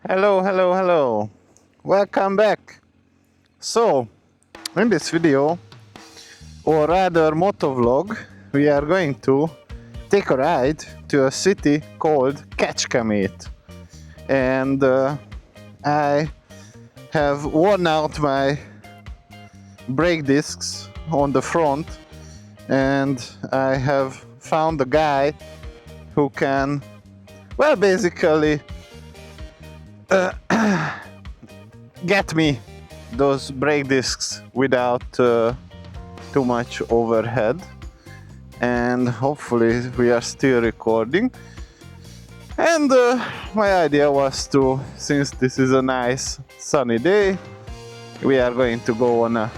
Hello, hello, hello. Welcome back. So, in this video, or rather motovlog, we are going to take a ride to a city called Kecskemét. And I have worn out my brake discs on the front, and I have found a guy who can, well, basically get me those brake discs without too much overhead. And hopefully we are still recording. And my idea was to, since this is a nice sunny day, we are going to go on a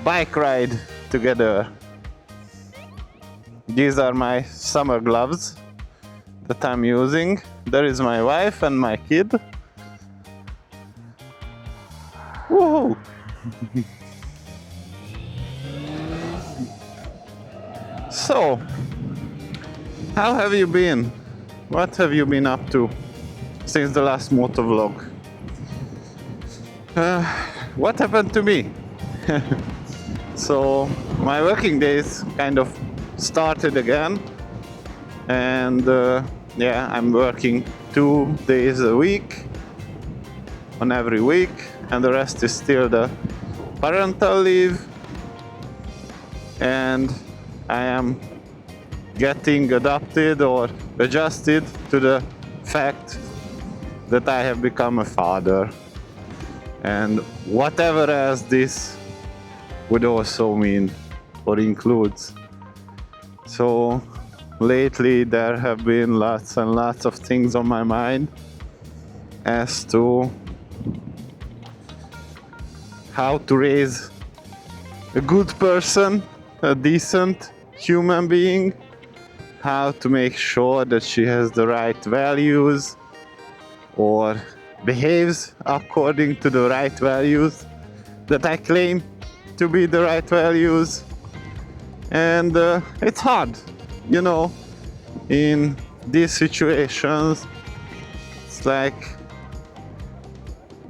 bike ride together. These are my summer gloves that I'm using. There is my wife and my kid. Woohoo! So, how have you been? What have you been up to since the last motovlog? What happened to me? So, my working days kind of started again, and yeah, I'm working 2 days a week on every week, and the rest is still the parental leave. And I am getting adapted or adjusted to the fact that I have become a father, and whatever else this would also mean or includes. So lately there have been lots and lots of things on my mind as to how to raise a good person, a decent human being, how to make sure that she has the right values or behaves according to the right values that I claim to be the right values. And it's hard, you know, in these situations. It's like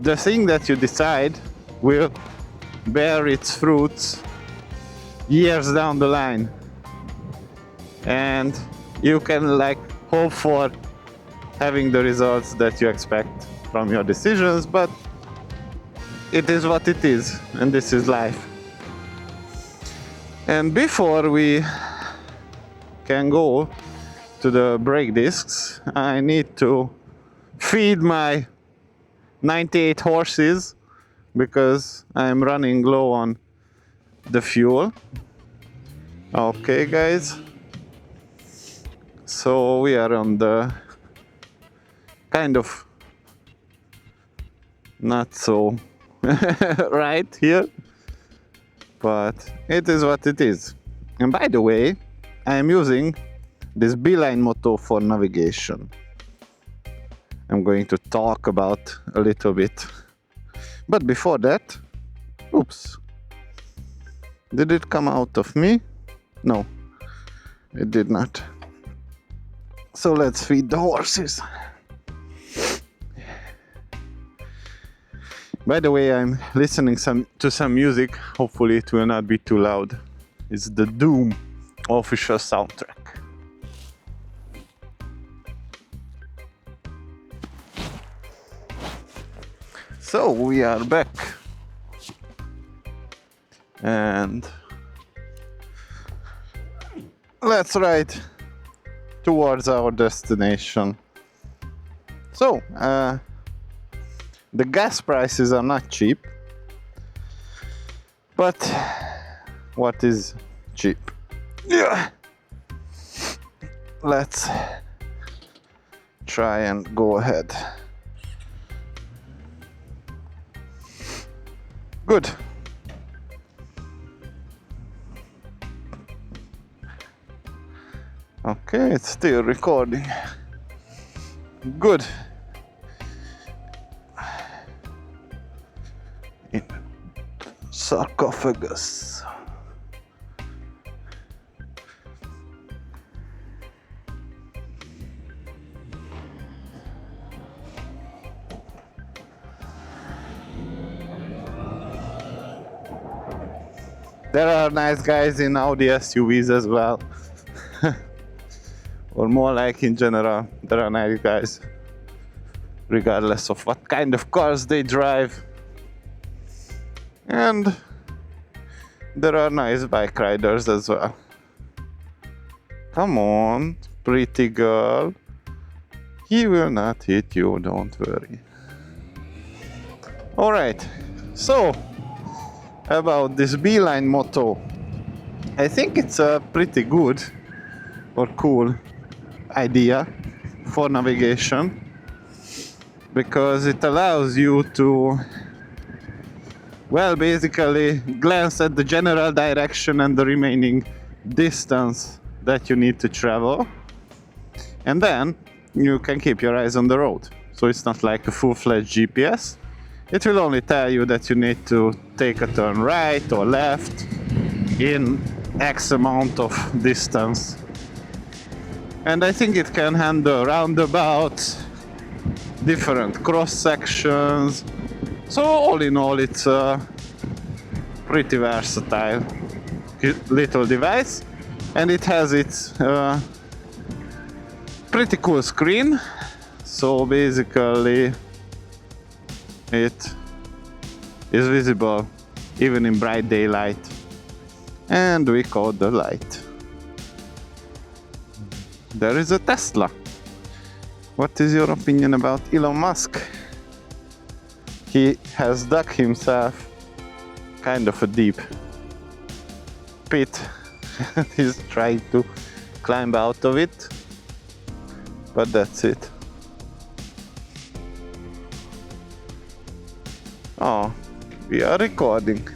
the thing that you decide will bear its fruits years down the line, and you can like hope for having the results that you expect from your decisions, but it is what it is, and this is life. And before we can go to the brake discs, I need to feed my 98 horses because I'm running low on the fuel. Okay, guys. So we are on the kind of not so right here, but it is what it is. And by the way, I am using this Beeline Moto for navigation. I'm going to talk about a little bit. But before that, oops. Did it come out of me? No, it did not. So let's feed the horses. By the way, I'm listening to some music. Hopefully it will not be too loud. It's the Doom official soundtrack. So we are back. And let's ride towards our destination. So, the gas prices are not cheap, but what is cheap? Yeah. Let's try and go ahead. Good. Okay, it's still recording. Good. In sarcophagus. There are nice guys in Audi SUVs as well. Or more like in general, there are nice guys, regardless of what kind of cars they drive. And there are nice bike riders as well. Come on, pretty girl. He will not hit you, don't worry. Alright, so about this Beeline Moto. I think it's a pretty good or cool idea for navigation, because it allows you to, well, basically glance at the general direction and the remaining distance that you need to travel, and then you can keep your eyes on the road. So it's not like a full-fledged GPS. It will only tell you that you need to take a turn right or left in X amount of distance. And I think it can handle roundabouts, different cross sections. So all in all, it's a pretty versatile little device, and it has its pretty cool screen. So basically it is visible even in bright daylight, and we caught the light. There is a Tesla. What is your opinion about Elon Musk? He has dug himself kind of a deep pit. He's trying to climb out of it, but that's it. Oh, we are recording.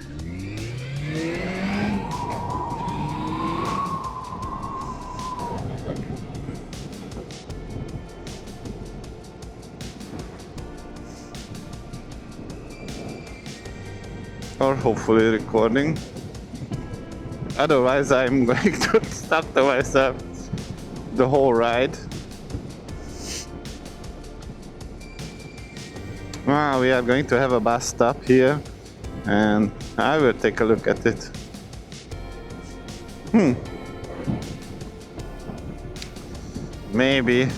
Or hopefully recording. Otherwise I'm going to stuck to myself the whole ride. We are going to have a bus stop here, and I will take a look at it. Maybe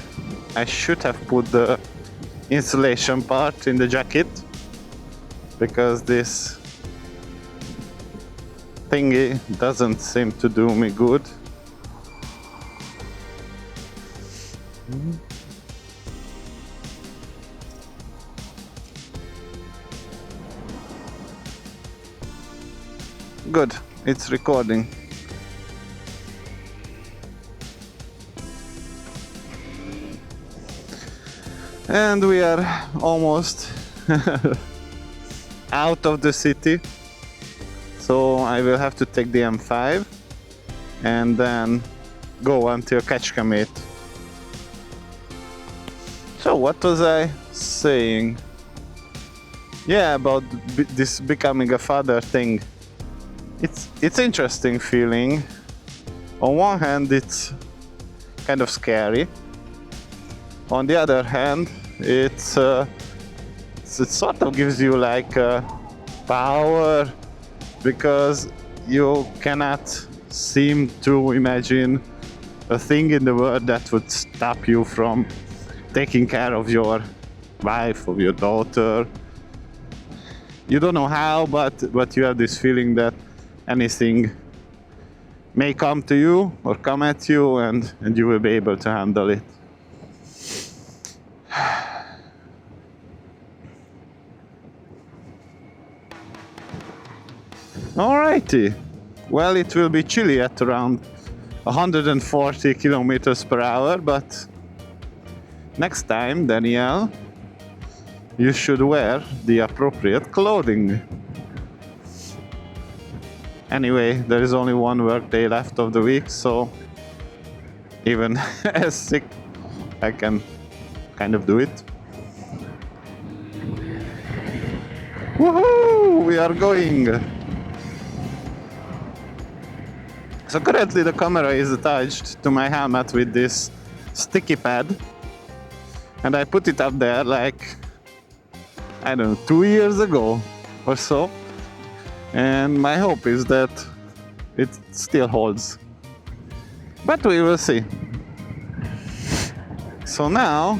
I should have put the insulation part in the jacket, because this thingy doesn't seem to do me good. Good, it's recording. And we are almost out of the city. So I will have to take the M5 and then go until Kecskemét. So what was I saying? Yeah, about this becoming a father thing. It's interesting feeling. On one hand, it's kind of scary. On the other hand, it sort of gives you like power, because you cannot seem to imagine a thing in the world that would stop you from taking care of your wife or your daughter. You don't know how, but you have this feeling that anything may come to you or come at you, and you will be able to handle it. Alrighty, well, it will be chilly at around 140 kilometers per hour, but next time, Danielle, you should wear the appropriate clothing. Anyway, there is only one work day left of the week, so even as sick, I can kind of do it. Woohoo! We are going! So currently the camera is attached to my helmet with this sticky pad, and I put it up there like, I don't know, 2 years ago or so. And my hope is that it still holds. But we will see. So now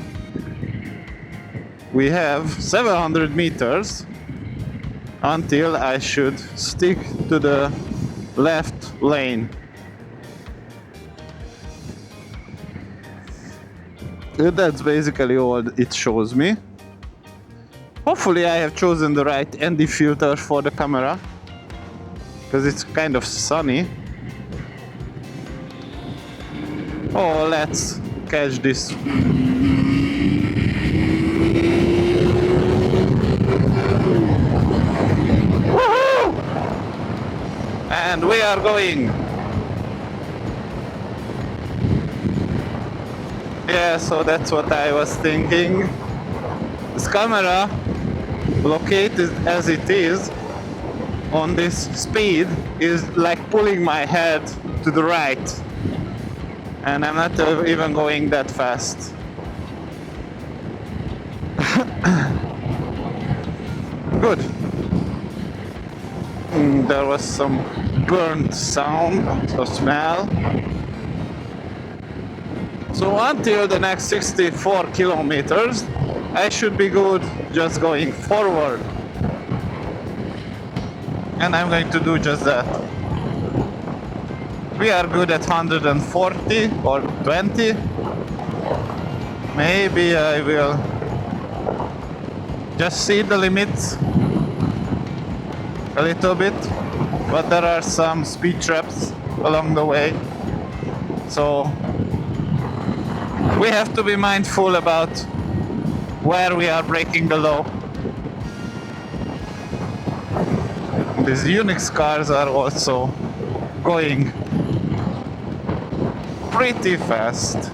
we have 700 meters until I should stick to the left lane. That's basically all it shows me. Hopefully I have chosen the right ND filter for the camera, because it's kind of sunny. Oh, let's catch this. Woohoo! And we are going. Yeah, so that's what I was thinking. This camera, located as it is on this speed, is like pulling my head to the right. And I'm not even going that fast. Good. There was some burnt sound or smell. So until the next 64 kilometers, I should be good just going forward. And I'm going to do just that. We are good at 140 or 20. Maybe I will just see the limits a little bit, but there are some speed traps along the way. So we have to be mindful about where we are breaking the law. These Unix cars are also going pretty fast.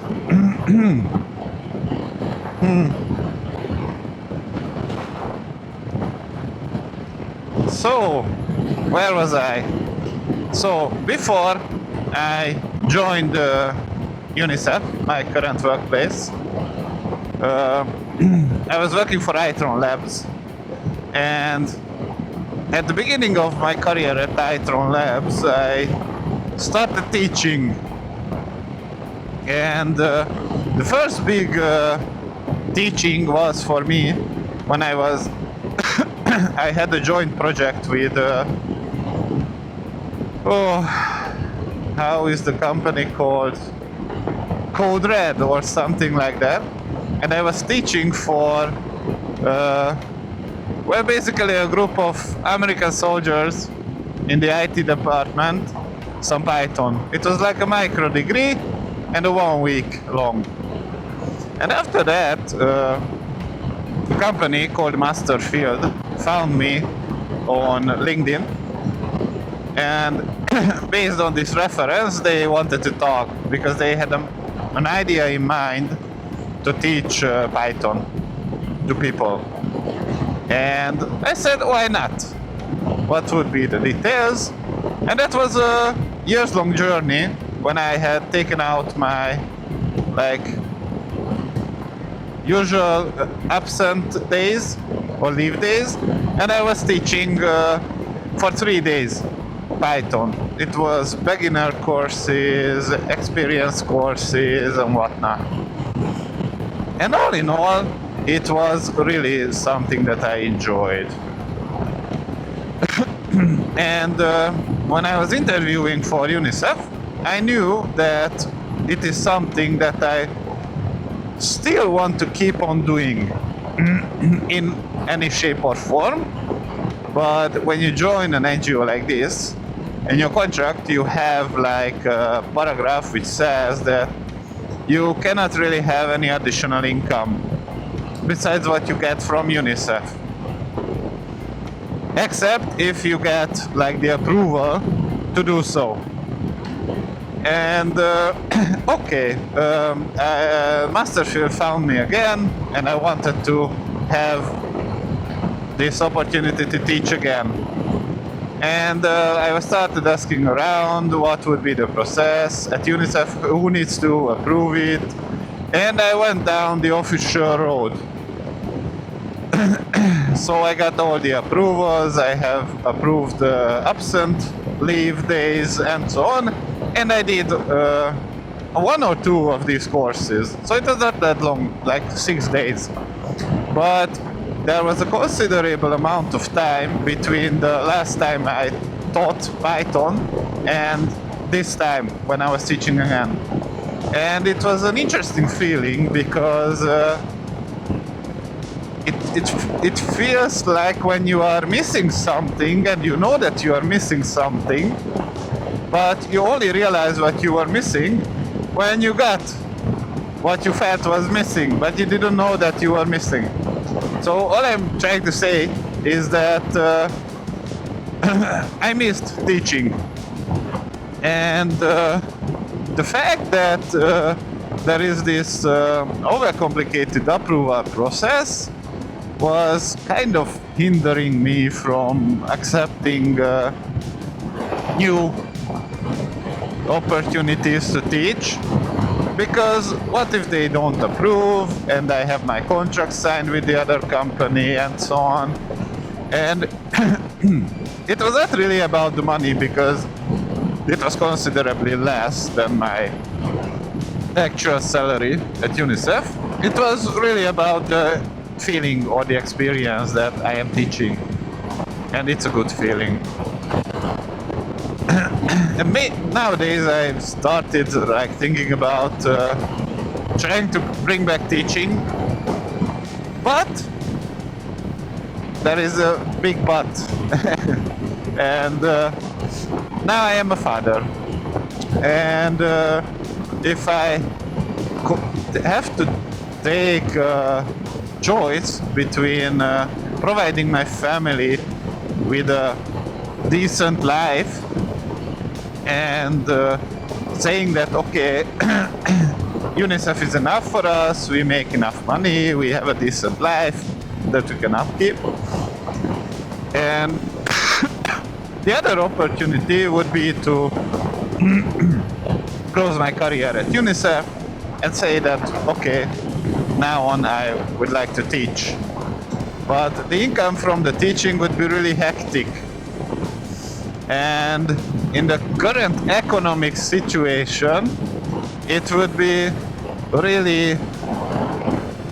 So, where was I? So, before I joined UNICEF, my current workplace, I was working for Itron Labs, and at the beginning of my career at Itron Labs, I started teaching. And the first big teaching was for me when I was I had a joint project with how is the company called? Code Red or something like that. And I was teaching for basically a group of American soldiers in the IT department, some Python. It was like a micro degree and a 1 week long. And after that, a company called Masterfield found me on LinkedIn, and based on this reference, they wanted to talk because they had an idea in mind to teach Python to people. And I said, why not? What would be the details? And that was a years-long journey when I had taken out my usual absent days or leave days, and I was teaching for 3 days Python. It was beginner courses, experience courses, and whatnot. And all in all, it was really something that I enjoyed. And when I was interviewing for UNICEF, I knew that it is something that I still want to keep on doing in any shape or form. But when you join an NGO like this, in your contract you have like a paragraph which says that you cannot really have any additional income besides what you get from UNICEF, except if you get like the approval to do so. And okay, Masterfield found me again, and I wanted to have this opportunity to teach again. And I started asking around what would be the process at UNICEF, who needs to approve it, and I went down the official road. So I got all the approvals. I have approved absent leave days and so on. And I did one or two of these courses. So it was not that long, like 6 days. But there was a considerable amount of time between the last time I taught Python and this time when I was teaching again. And it was an interesting feeling because it feels like when you are missing something and you know that you are missing something, but you only realize what you were missing when you got what you felt was missing, but you didn't know that you were missing. So all I'm trying to say is that I missed teaching. And the fact that there is this overcomplicated approval process was kind of hindering me from accepting new opportunities to teach. Because what if they don't approve and I have my contract signed with the other company and so on? And it was not really about the money because it was considerably less than my actual salary at UNICEF. It was really about the feeling or the experience that I am teaching. And it's a good feeling. And nowadays I've started like thinking about trying to bring back teaching, but there is a big but. And now I am a father, and if I have to take a choice between providing my family with a decent life and saying that, okay, UNICEF is enough for us, we make enough money, we have a decent life that we can upkeep. And the other opportunity would be to close my career at UNICEF and say that, okay, now on I would like to teach. But the income from the teaching would be really hectic. And in the current economic situation, it would be really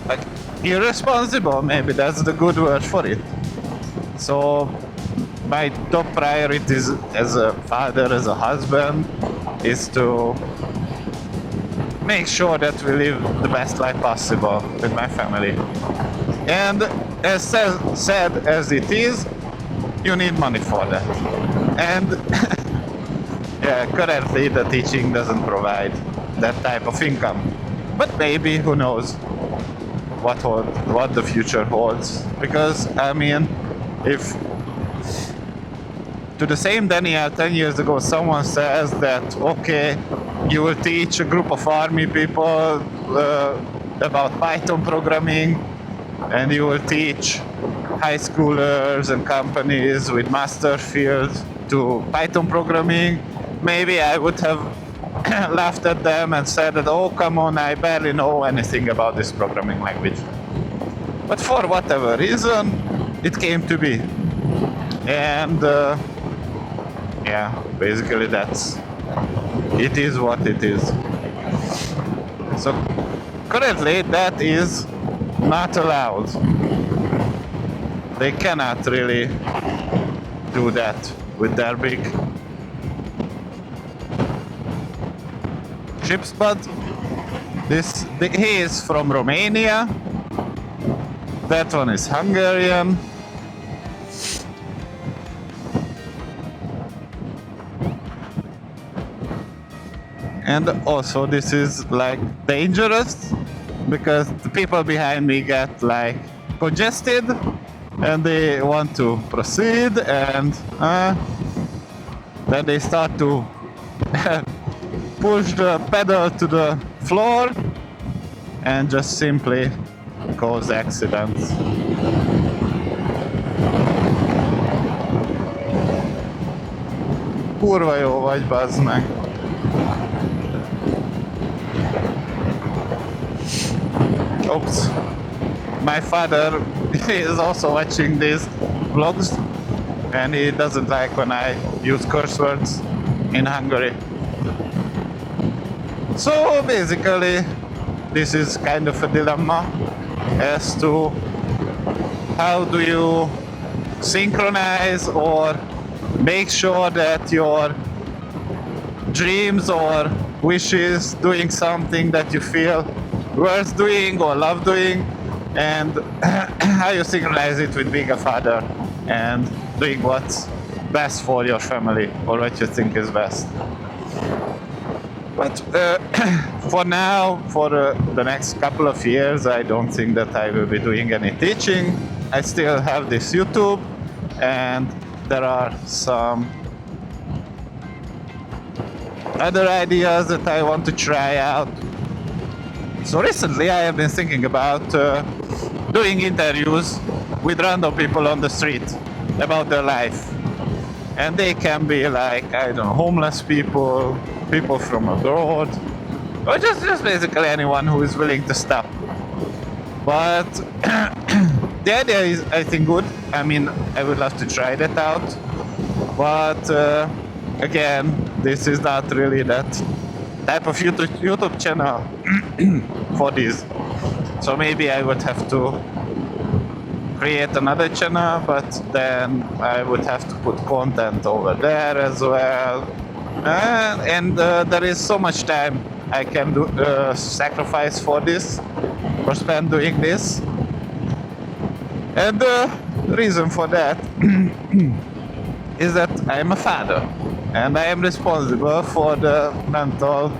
like irresponsible, maybe that's the good word for it. So my top priorities as a father, as a husband, is to make sure that we live the best life possible with my family. And as sad as it is, you need money for that. And yeah, currently the teaching doesn't provide that type of income. But maybe, who knows what the future holds. Because, I mean, if to the same Daniel 10 years ago someone says that, okay, you will teach a group of army people about Python programming, and you will teach high schoolers and companies with master field to Python programming, maybe I would have laughed at them and said that, oh, come on, I barely know anything about this programming language. But for whatever reason, it came to be. And yeah, basically it is what it is. So currently that is not allowed. They cannot really do that with their big ships, but he is from Romania, that one is Hungarian, and also this is like dangerous because the people behind me get like congested and they want to proceed, and then they start to push the pedal to the floor and just simply cause accidents. Kurva jó vagy, bazd meg! Oops. My father is also watching these vlogs, and he doesn't like when I use curse words in Hungary. So basically, this is kind of a dilemma as to how do you synchronize or make sure that your dreams or wishes doing something that you feel worth doing or love doing, and how you synchronize it with being a father and doing what's best for your family or what you think is best. But for now, for the next couple of years, I don't think that I will be doing any teaching. I still have this YouTube, and there are some other ideas that I want to try out. So recently I have been thinking about doing interviews with random people on the street about their life. And they can be like, I don't know, homeless people, people from abroad, or just basically anyone who is willing to stop. But the idea is, I think, good. I mean, I would love to try that out. But again, this is not really that type of YouTube channel for this. So maybe I would have to create another channel, but then I would have to put content over there as well. And there is so much time I can do sacrifice for this, or spend doing this. And the reason for that is that I am a father, and I am responsible for the mental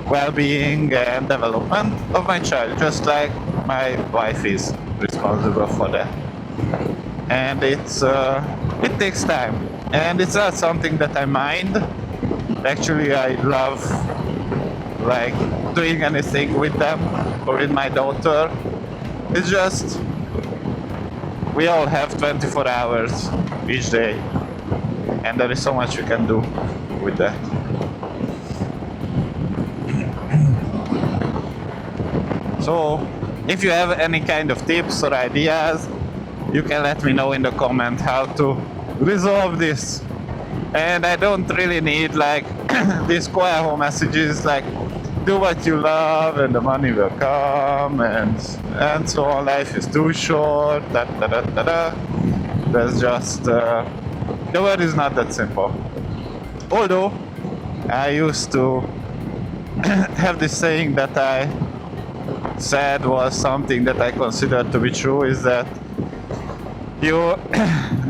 well-being and development of my child, just like my wife is responsible for that. And it takes time, and it's not something that I mind. Actually, I love like doing anything with them or with my daughter. It's just we all have 24 hours each day, and there is so much we can do with that. So if you have any kind of tips or ideas, you can let me know in the comment how to resolve this. And I don't really need like these choir messages like do what you love and the money will come and so on, life is too short, da da da da da. That's just the world is not that simple. Although I used to have this saying that I said was something that I considered to be true, is that you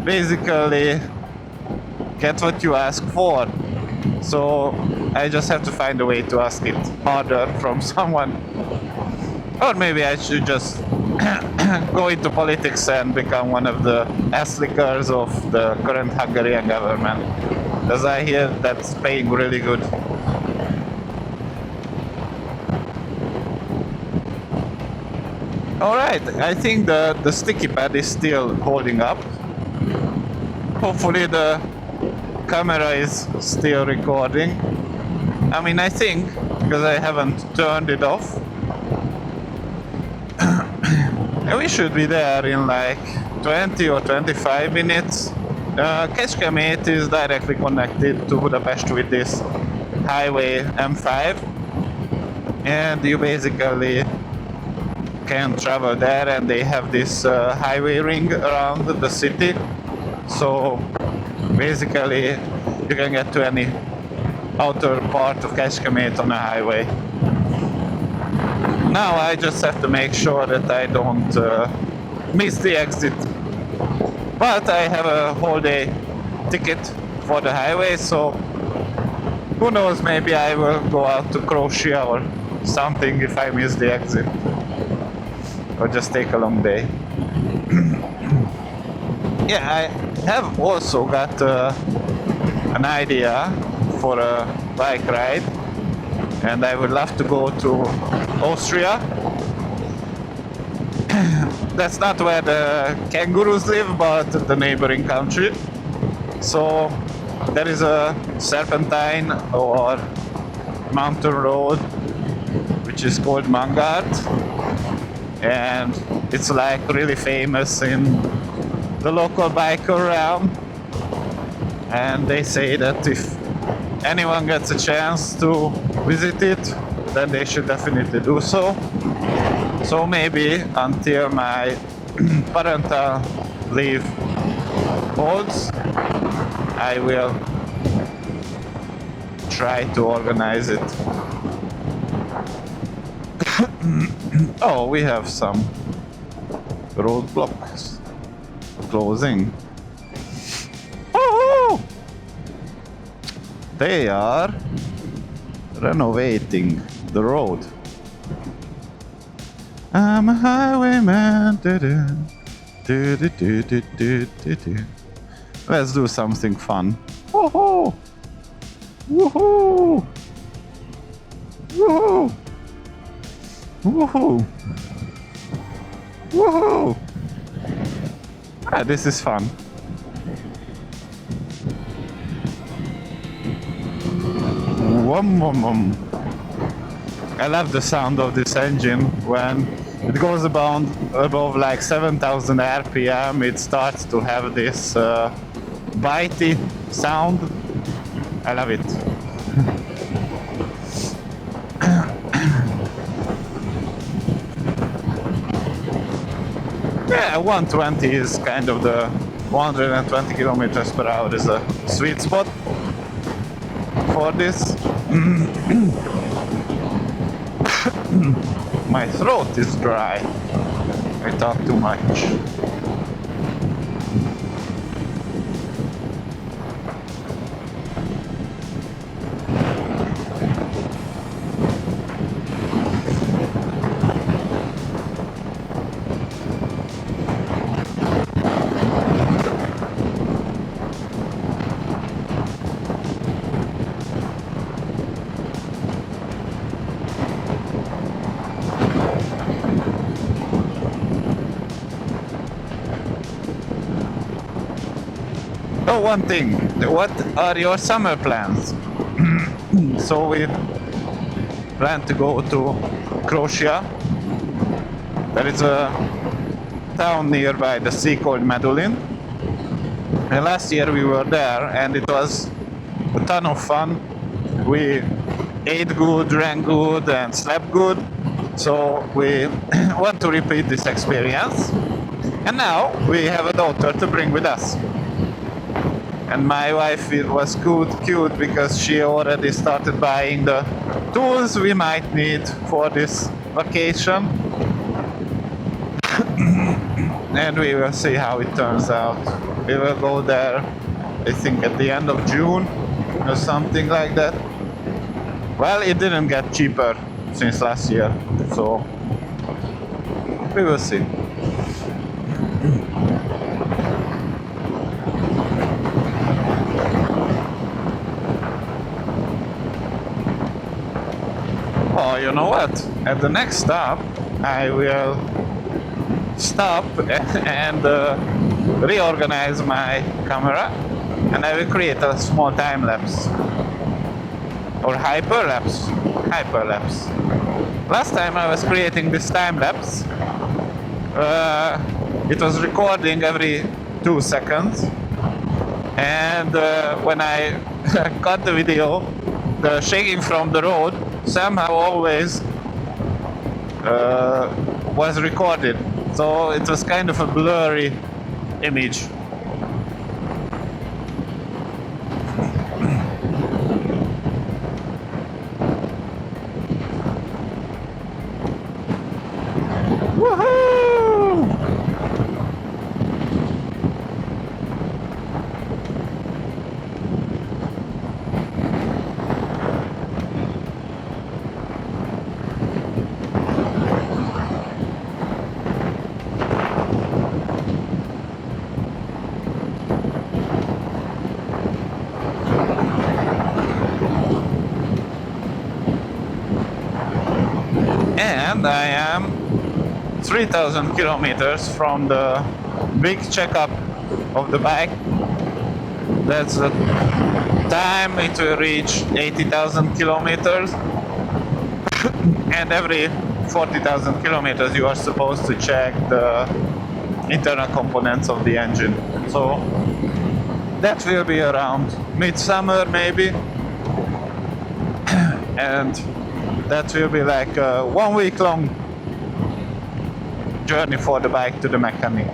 basically get what you ask for. So I just have to find a way to ask it harder from someone. Or maybe I should just go into politics and become one of the ass lickers of the current Hungarian government, as I hear that's paying really good. Alright, I think the sticky pad is still holding up. Hopefully the camera is still recording. I mean, I think, because I haven't turned it off. And we should be there in like 20 or 25 minutes. Kecskemét is directly connected to Budapest with this highway M5. And you basically can travel there, and they have this highway ring around the city. So basically you can get to any outer part of Kecskemét on a highway. Now I just have to make sure that I don't miss the exit. But I have a whole day ticket for the highway, so who knows, maybe I will go out to Croatia or something if I miss the exit. Or just take a long day. Yeah, I have also got an idea for a bike ride, and I would love to go to Austria. That's not where the kangaroos live, but the neighboring country. So there is a serpentine or mountain road which is called Mangart, and it's like really famous in the local biker realm. and they say that if anyone gets a chance to visit it, then they should definitely do so. So maybe until my parental leave holds, I will try to organize it. Oh, we have some roadblocks closing. Oh! They are renovating the road. I'm a highwayman. Let's do something fun. Woohoo! Woohoo! Woohoo! Woohoo! Woohoo! Ah, this is fun. Wum, wum, wum. I love the sound of this engine when it goes above like 7,000 RPM. It starts to have this bitey sound. I love it. Yeah, 120 is kind of the 120 kilometers per hour is a sweet spot for this. My throat is dry. I talk too much. Oh, one thing. What are your summer plans? So we plan to go to Croatia. There is a town nearby the sea called Medulin. And last year we were there and it was a ton of fun. We ate good, drank good and slept good. So we want to repeat this experience. And now we have a daughter to bring with us. And my wife was cute because she already started buying the tools we might need for this vacation. And we will see how it turns out. We will go there, I think at the end of June or something like that. Well, it didn't get cheaper since last year, so we will see. Oh, you know what? At the next stop, I will stop and reorganize my camera, and I will create a small time lapse or hyperlapse. Hyperlapse. Last time I was creating this time lapse. It was recording every 2 seconds, and when I cut the video, the shaking from the road somehow always was recorded, so it was kind of a blurry image. Woohoo! And I am 3,000 kilometers from the big checkup of the bike. That's the time it will reach 80,000 kilometers. And every 40,000 kilometers you are supposed to check the internal components of the engine. So That will be around midsummer maybe. And that will be like a 1 week long journey for the bike to the mechanic.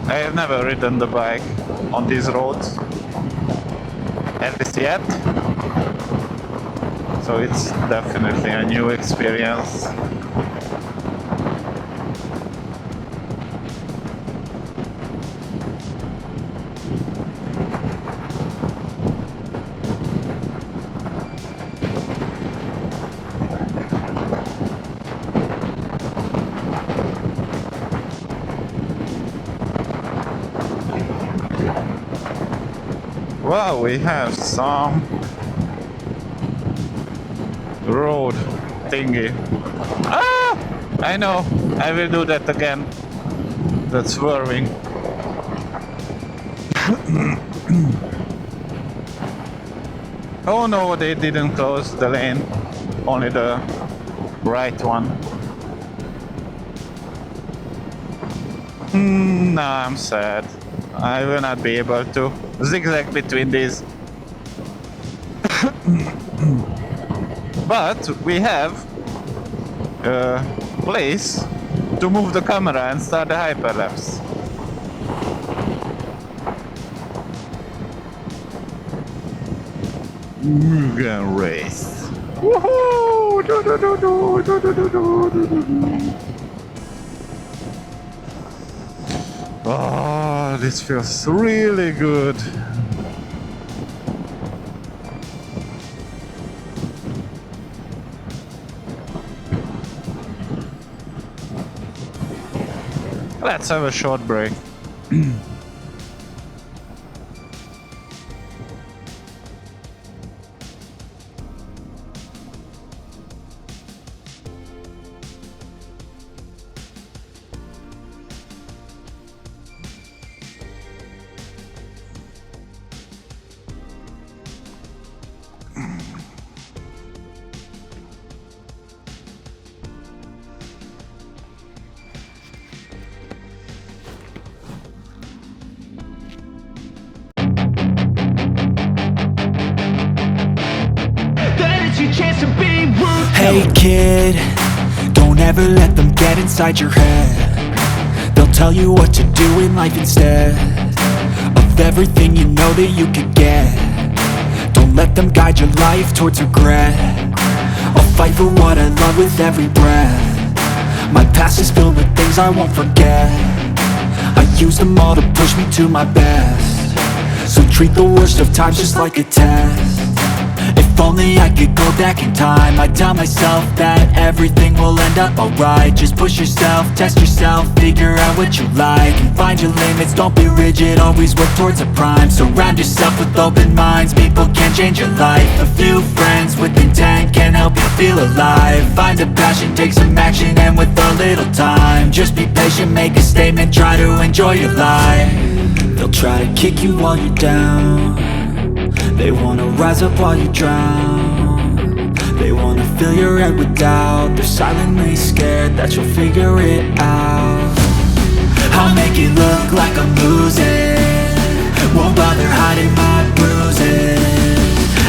I have never ridden the bike on these roads, at least yet, so it's definitely a new experience. Wow, we have some road thingy. Ah! I know, I will do that again. That's swerving. Oh no, they didn't close the lane, only the right one. Now I'm sad. I will not be able to zigzag between these. But we have a place to move the camera and start the hyperlapse. Mugen race. Woohoo! Oh, this feels really good. Let's have a short break. Hey kid, don't ever let them get inside your head. They'll tell you what to do in life instead of everything you know that you could get. Don't let them guide your life towards regret. I'll fight for what I love with every breath. My past is filled with things I won't forget. I use them all to push me to my best. So treat the worst of times just like a test. If only I could go back in time, I'd tell myself that everything will end up alright. Just push yourself, test yourself, figure out what you like, and find your limits, don't be rigid, always work towards a prime. Surround yourself with open minds, people can change your life. A few friends with intent can help you feel alive. Find a passion, take some action, and with a little time, just be patient, make a statement, try to enjoy your life. They'll try to kick you while you're down. They wanna rise up while you drown. They wanna fill your head with doubt. They're silently scared that you'll figure it out. I'll make it look like I'm losing, won't bother hiding my bruises.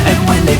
And when they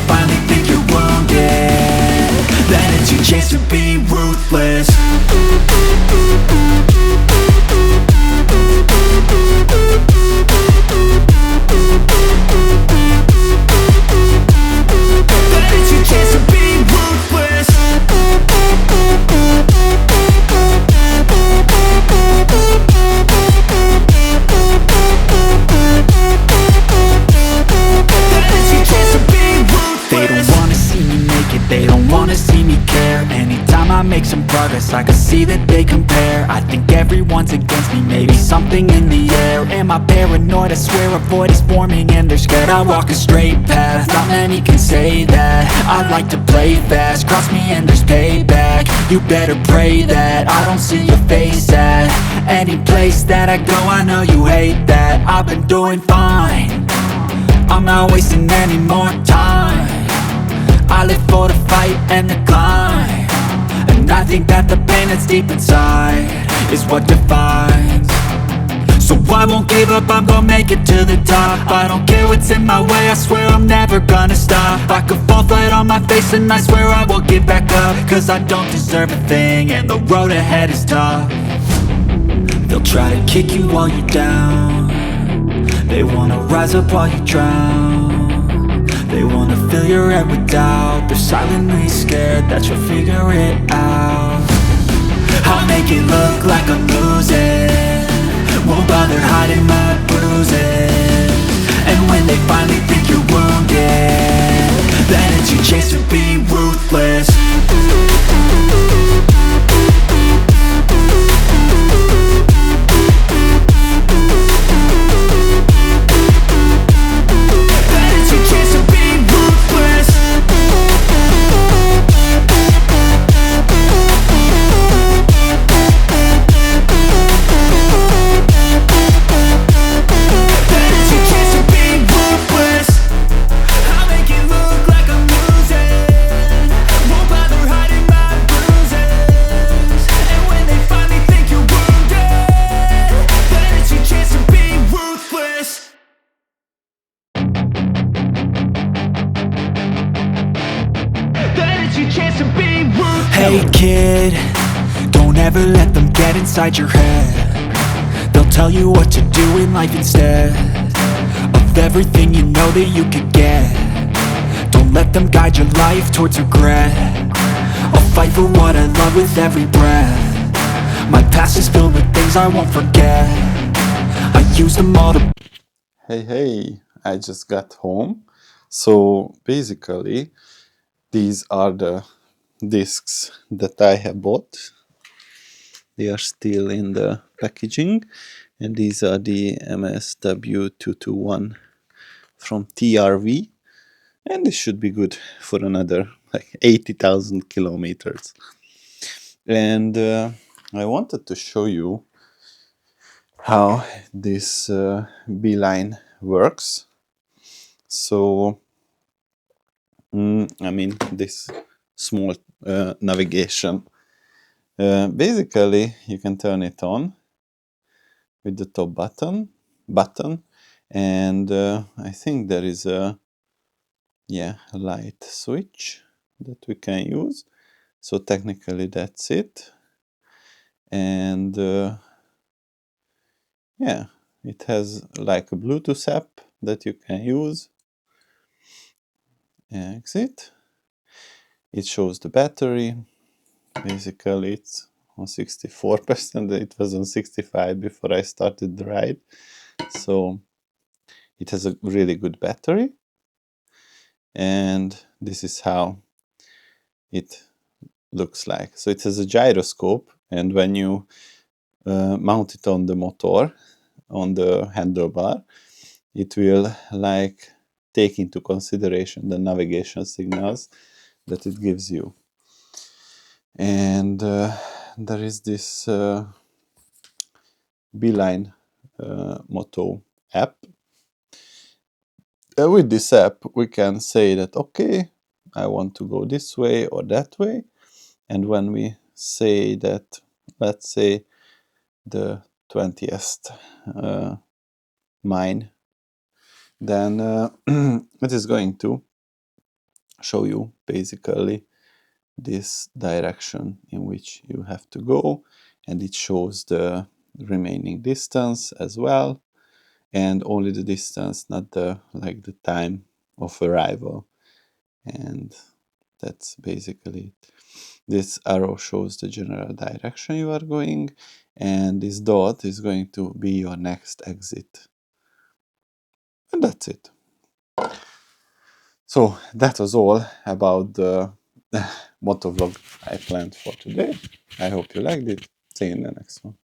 make some progress, I can see that they compare. I think everyone's against me, maybe something in the air. Am I paranoid? I swear a void is forming and they're scared. I walk a straight path, not many can say that. I like to play fast, cross me and there's payback. You better pray that I don't see your face at any place that I go. I know you hate that. I've been doing fine, I'm not wasting any more time. I live for the fight and the climb, and I think that the pain that's deep inside is what defines. So I won't give up, I'm gonna make it to the top. I don't care what's in my way, I swear I'm never gonna stop. I could fall flat on my face and I swear I will get back up, cause I don't deserve a thing and the road ahead is tough. They'll try to kick you while you're down, they wanna rise up while you drown. They wanna fill your head with doubt, they're silently scared that you'll figure it out. I'll make it look like I'm losing, won't bother hiding my bruises. And when they finally think you're wounded, then it's your chance to be ruthless. Hey kid, don't ever let them get inside your head. They'll tell you what to do in life instead of everything you know that you could get. Don't let them guide your life towards regret. I'll fight for what I love with every breath. My past is filled with things I won't forget. I use them all to... Hey, I just got home. So basically, these are the discs that I have bought. They are still in the packaging, and these are the MSW221 from TRV, and this should be good for another like 80,000 kilometers. And I wanted to show you how this beeline works. So I mean this small navigation. Basically, you can turn it on with the top button, and I think there is a light switch that we can use. So technically, that's it, and it has like a Bluetooth app that you can use. Exit. It shows the battery. Basically, it's on 64%. It was on 65 before I started the ride. So it has a really good battery. And this is how it looks like. So it has a gyroscope, and when you mount it on the motor, on the handlebar, it will like take into consideration the navigation signals that it gives you. And there is this Beeline Moto app. With this app, we can say that, okay, I want to go this way or that way. And when we say that, let's say the 20th mine, then it is going to show you basically this direction in which you have to go, and it shows the remaining distance as well, and only the distance, not the time of arrival. And that's basically it. This arrow shows the general direction you are going, and this dot is going to be your next exit. And that's it. So that was all about the motovlog I planned for today. I hope you liked it. See you in the next one.